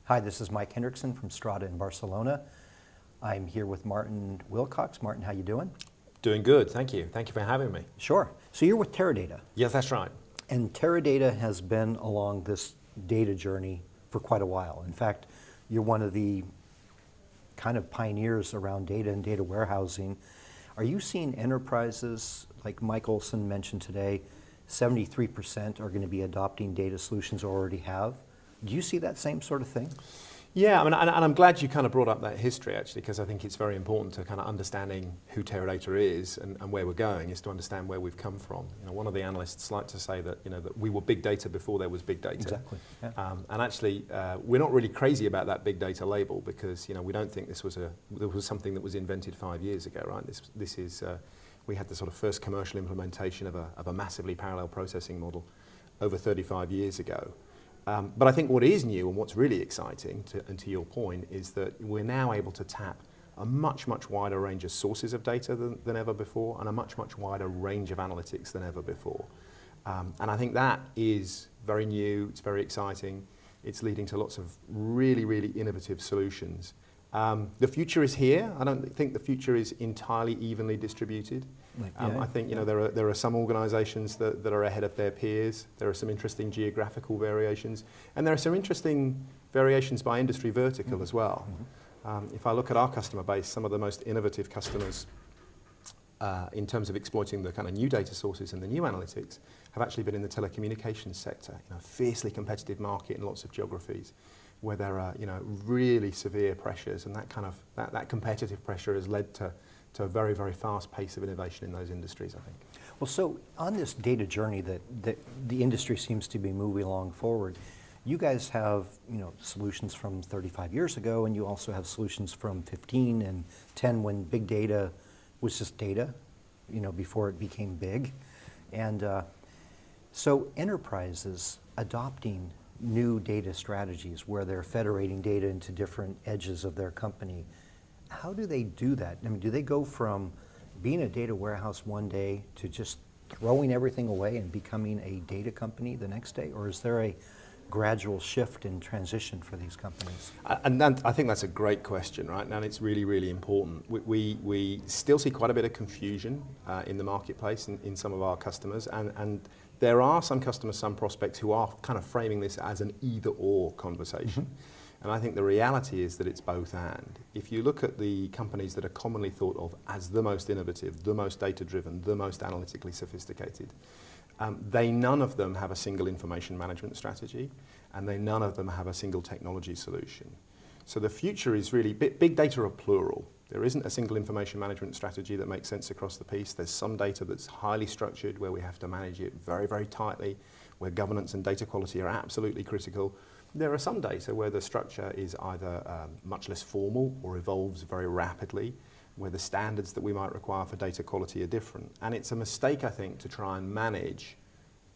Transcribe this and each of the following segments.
Hi, this is Mike Hendrickson from Strata in Barcelona. I'm here with Martin Willcox. Martin, how you doing? Doing good, thank you. Thank you for having me. Sure. So you're with Teradata. Yes, that's right. And Teradata has been along this data journey for quite a while. In fact, you're one of the kind of pioneers around data and data warehousing. Are you seeing enterprises, like Mike Olson mentioned today, 73% are going to be adopting data solutions or already have? Do you see that same sort of thing? Yeah, I mean, and I'm glad you kind of brought up that history actually, because I think it's very important to kind of understanding who Teradata is and where we're going is to understand where we've come from. You know, one of the analysts like to say that that we were big data before there was big data. Exactly. Yeah. And actually, we're not really crazy about that big data label because we don't think this was something that was invented 5 years ago, right? This is we had the sort of first commercial implementation of a massively parallel processing model over 35 years ago. But I think what is new and what's really exciting, and to your point, is that we're now able to tap a much, much wider range of sources of data than ever before and a much, much wider range of analytics than ever before. And I think that is very new, it's very exciting, it's leading to lots of really, really innovative solutions. The future is here. I don't think the future is entirely evenly distributed. I think there are some organisations that are ahead of their peers. There are some interesting geographical variations, and there are some interesting variations by industry vertical as well. If I look at our customer base, some of the most innovative customers in terms of exploiting the kind of new data sources and the new analytics have actually been in the telecommunications sector, fiercely competitive market in lots of geographies, where there are really severe pressures, and that competitive pressure has led to a very, very fast pace of innovation in those industries, I think. Well, so on this data journey that the industry seems to be moving along forward, you guys have solutions from 35 years ago, and you also have solutions from 15 and 10 when big data was just data, before it became big. And so enterprises adopting new data strategies where they're federating data into different edges of their company, how do they do that? I mean, do they go from being a data warehouse one day to just throwing everything away and becoming a data company the next day? Or is there a gradual shift and transition for these companies? And I think that's a great question, right? And it's really, really important. We still see quite a bit of confusion in the marketplace in some of our customers. And there are some customers, some prospects who are kind of framing this as an either-or conversation. And I think the reality is that it's both and. If you look at the companies that are commonly thought of as the most innovative, the most data-driven, the most analytically sophisticated, none of them have a single information management strategy, and none of them have a single technology solution. So the future is really, big data are plural. There isn't a single information management strategy that makes sense across the piece. There's some data that's highly structured where we have to manage it very, very tightly, where governance and data quality are absolutely critical. There are some data where the structure is either much less formal or evolves very rapidly, where the standards that we might require for data quality are different. And it's a mistake, I think, to try and manage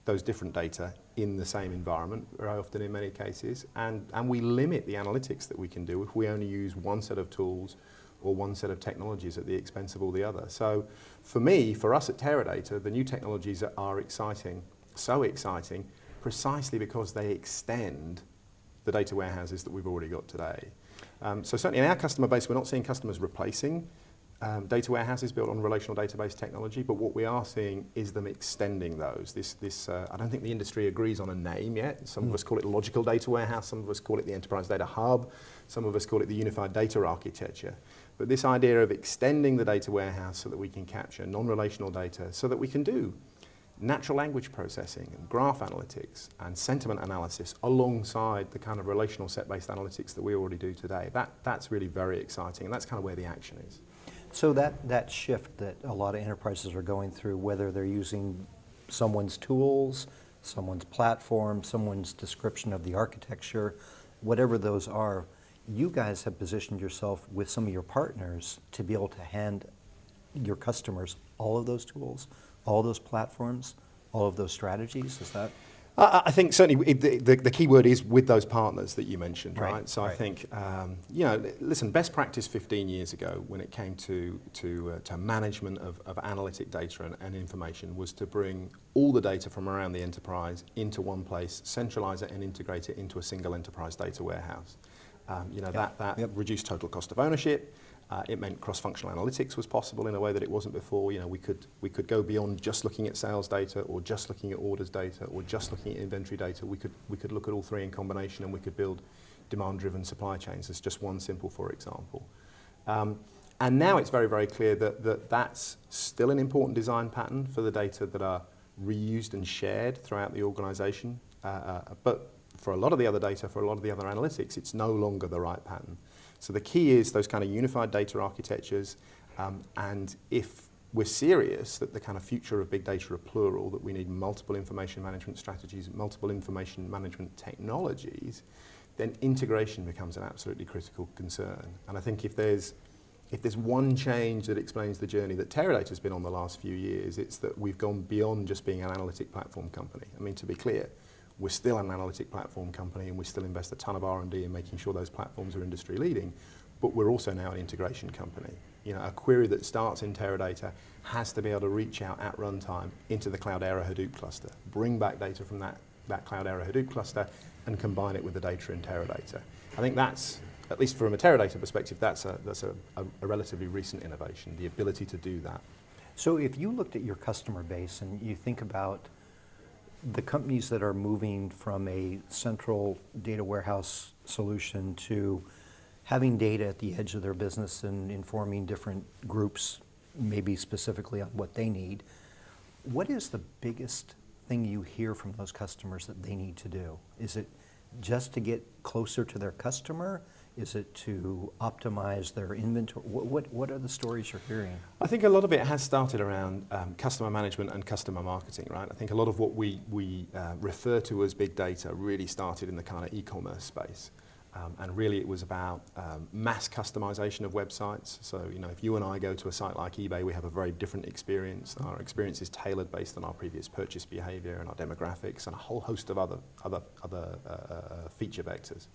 those different data in the same environment, very often in many cases. And we limit the analytics that we can do if we only use one set of tools or one set of technologies at the expense of all the other. So for us at Teradata, the new technologies are exciting, so exciting, precisely because they extend the data warehouses that we've already got today. So certainly in our customer base, we're not seeing customers replacing data warehouses built on relational database technology, but what we are seeing is them extending those. I don't think the industry agrees on a name yet. Some of us call it logical data warehouse, some of us call it the enterprise data hub, some of us call it the unified data architecture. But this idea of extending the data warehouse so that we can capture non-relational data, so that we can do natural language processing and graph analytics and sentiment analysis alongside the kind of relational set-based analytics that we already do today. That's really very exciting, and that's kind of where the action is. So that shift that a lot of enterprises are going through, whether they're using someone's tools, someone's platform, someone's description of the architecture, whatever those are, you guys have positioned yourself with some of your partners to be able to hand your customers all of those tools, all those platforms, all of those strategies. Is that? I think certainly the key word is with those partners that you mentioned, right? So right. I think, listen, best practice 15 years ago when it came to management of analytic data and information was to bring all the data from around the enterprise into one place, centralize it and integrate it into a single enterprise data warehouse. That reduced total cost of ownership. It meant cross-functional analytics was possible in a way that it wasn't before. We could go beyond just looking at sales data or just looking at orders data or just looking at inventory data. We could look at all three in combination, and we could build demand-driven supply chains. As just one simple, for example. And now it's very, very clear that's still an important design pattern for the data that are reused and shared throughout the organisation. But for a lot of the other data, for a lot of the other analytics, it's no longer the right pattern. So the key is those kind of unified data architectures, and if we're serious that the kind of future of big data are plural, that we need multiple information management strategies, multiple information management technologies, then integration becomes an absolutely critical concern. And I think if there's one change that explains the journey that Teradata has been on the last few years, it's that we've gone beyond just being an analytic platform company. I mean, to be clear, we're still an analytic platform company, and we still invest a ton of R&D in making sure those platforms are industry leading, but we're also now an integration company. A query that starts in Teradata has to be able to reach out at runtime into the Cloudera Hadoop cluster, bring back data from that Cloudera Hadoop cluster, and combine it with the data in Teradata. I think that's, at least from a Teradata perspective, that's a relatively recent innovation, the ability to do that. So if you looked at your customer base and you think about the companies that are moving from a central data warehouse solution to having data at the edge of their business and informing different groups, maybe specifically on what they need, what is the biggest thing you hear from those customers that they need to do? Is it just to get closer to their customer? Is it to optimize their inventory? What are the stories you're hearing? I think a lot of it has started around customer management and customer marketing, right? I think a lot of what we refer to as big data really started in the kind of e-commerce space. And really it was about mass customization of websites. So, if you and I go to a site like eBay, we have a very different experience. Our experience is tailored based on our previous purchase behavior and our demographics and a whole host of other feature vectors.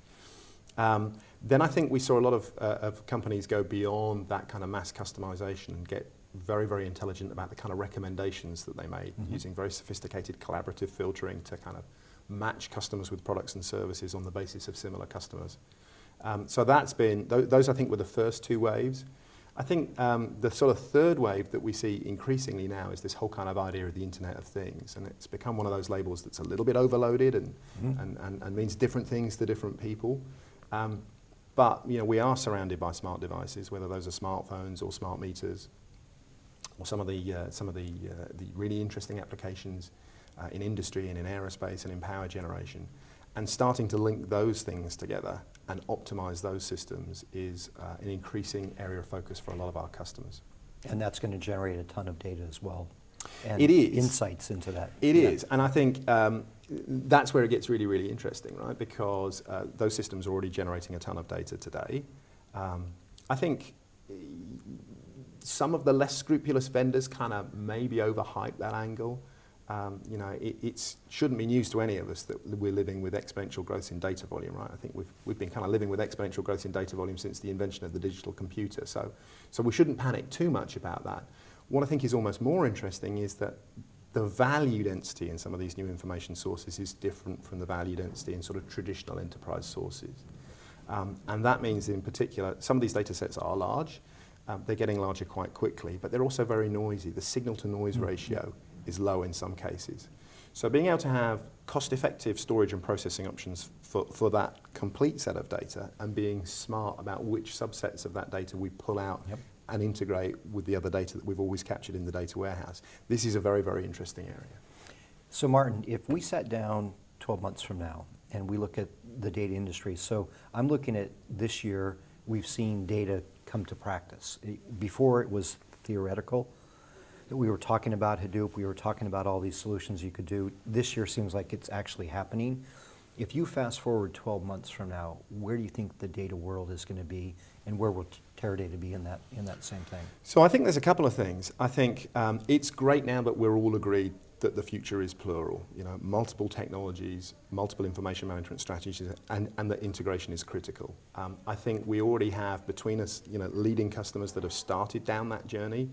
Then I think we saw a lot of companies go beyond that kind of mass customization and get very, very intelligent about the kind of recommendations that they made, using very sophisticated collaborative filtering to kind of match customers with products and services on the basis of similar customers. So that's been, those I think were the first two waves. I think the sort of third wave that we see increasingly now is this whole kind of idea of the Internet of Things, and it's become one of those labels that's a little bit overloaded and means different things to different people. But we are surrounded by smart devices, whether those are smartphones or smart meters, or some of the really interesting applications in industry and in aerospace and in power generation. And starting to link those things together and optimize those systems is an increasing area of focus for a lot of our customers. And that's going to generate a ton of data as well. And it is. Insights into that. It is. And I think that's where it gets really, really interesting, right? Because those systems are already generating a ton of data today. I think some of the less scrupulous vendors kind of maybe overhype that angle. It shouldn't be news to any of us that we're living with exponential growth in data volume, right? I think we've been kind of living with exponential growth in data volume since the invention of the digital computer. So we shouldn't panic too much about that. What I think is almost more interesting is that the value density in some of these new information sources is different from the value density in sort of traditional enterprise sources. And that means in particular, some of these data sets are large. They're getting larger quite quickly, but they're also very noisy. The signal to noise ratio is low in some cases. So being able to have cost-effective storage and processing options for that complete set of data, and being smart about which subsets of that data we pull out and integrate with the other data that we've always captured in the data warehouse. This is a very, very interesting area. So Martin, if we sat down 12 months from now and we look at the data industry, so I'm looking at this year, we've seen data come to practice. Before it was theoretical. We were talking about Hadoop, we were talking about all these solutions you could do. This year seems like it's actually happening. If you fast forward 12 months from now, where do you think the data world is going to be, and where will Teradata be in that same thing? So I think there's a couple of things. I think it's great now that we're all agreed that the future is plural. You know, multiple technologies, multiple information management strategies, and that integration is critical. I think we already have between us, you know, leading customers that have started down that journey,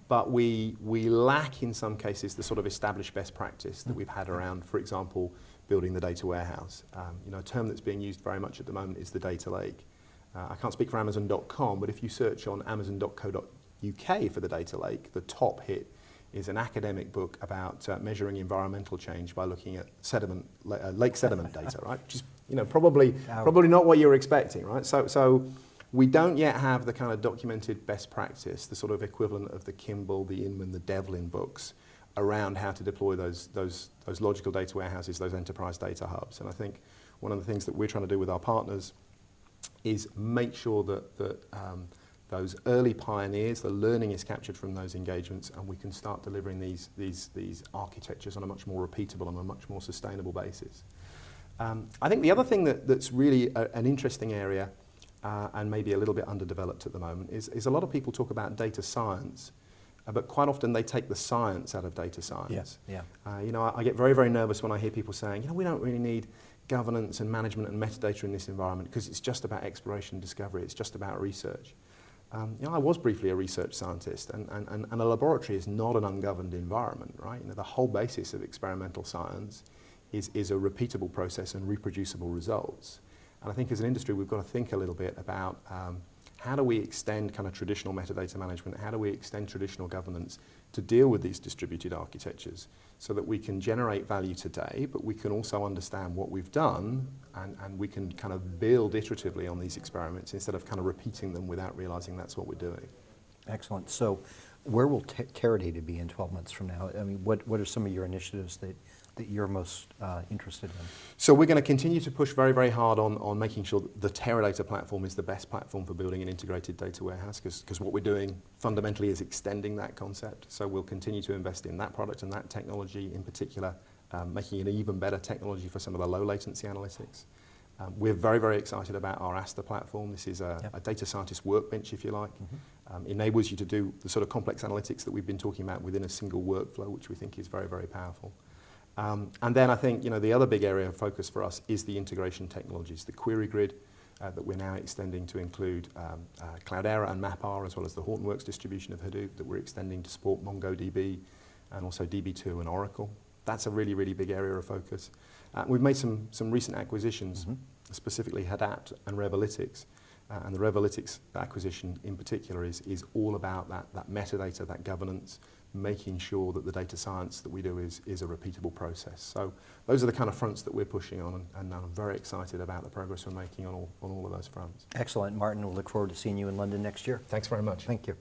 but we lack in some cases the sort of established best practice that we've had around, for example, building the data warehouse. You know, a term that's being used very much at the moment is the data lake. I can't speak for Amazon.com, but if you search on Amazon.co.uk for the data lake, the top hit is an academic book about measuring environmental change by looking at sediment, lake sediment data, right? Which is, you know, probably not what you're expecting, right? So we don't yet have the kind of documented best practice, the sort of equivalent of the Kimball, the Inman, the Devlin books around how to deploy those logical data warehouses, those enterprise data hubs. And I think one of the things that we're trying to do with our partners is make sure that those early pioneers, the learning is captured from those engagements, and we can start delivering these architectures on a much more repeatable and a much more sustainable basis. I think the other thing that's really an interesting area and maybe a little bit underdeveloped at the moment is a lot of people talk about data science, but quite often they take the science out of data science. Yeah. You know, I get very, very nervous when I hear people saying, you know, we don't really need governance and management and metadata in this environment because it's just about exploration and discovery, it's just about research. You know, I was briefly a research scientist, and a laboratory is not an ungoverned environment, right? You know, the whole basis of experimental science is a repeatable process and reproducible results. And I think as an industry, we've got to think a little bit about how do we extend kind of traditional metadata management, how do we extend traditional governance to deal with these distributed architectures so that we can generate value today, but we can also understand what we've done and we can kind of build iteratively on these experiments instead of kind of repeating them without realizing that's what we're doing. Excellent. So where will Teradata be in 12 months from now? I mean, what are some of your initiatives that you're most interested in? So we're going to continue to push very, very hard on making sure that the Teradata platform is the best platform for building an integrated data warehouse, because what we're doing fundamentally is extending that concept. So we'll continue to invest in that product and that technology in particular, making it an even better technology for some of the low latency analytics. We're very, very excited about our Asta platform. This is a data scientist workbench, if you like. Enables you to do the sort of complex analytics that we've been talking about within a single workflow, which we think is very, very powerful. And then I think, you know, the other big area of focus for us is the integration technologies, the query grid that we're now extending to include Cloudera and MapR, as well as the Hortonworks distribution of Hadoop that we're extending to support MongoDB and also DB2 and Oracle. That's a really, really big area of focus. We've made some recent acquisitions, specifically Hadapt and Revalytics. And the Revalytics acquisition in particular is all about that metadata, that governance, making sure that the data science that we do is a repeatable process. So those are the kind of fronts that we're pushing on, and I'm very excited about the progress we're making on all of those fronts. Excellent. Martin, we'll look forward to seeing you in London next year. Thanks very much. Thank you.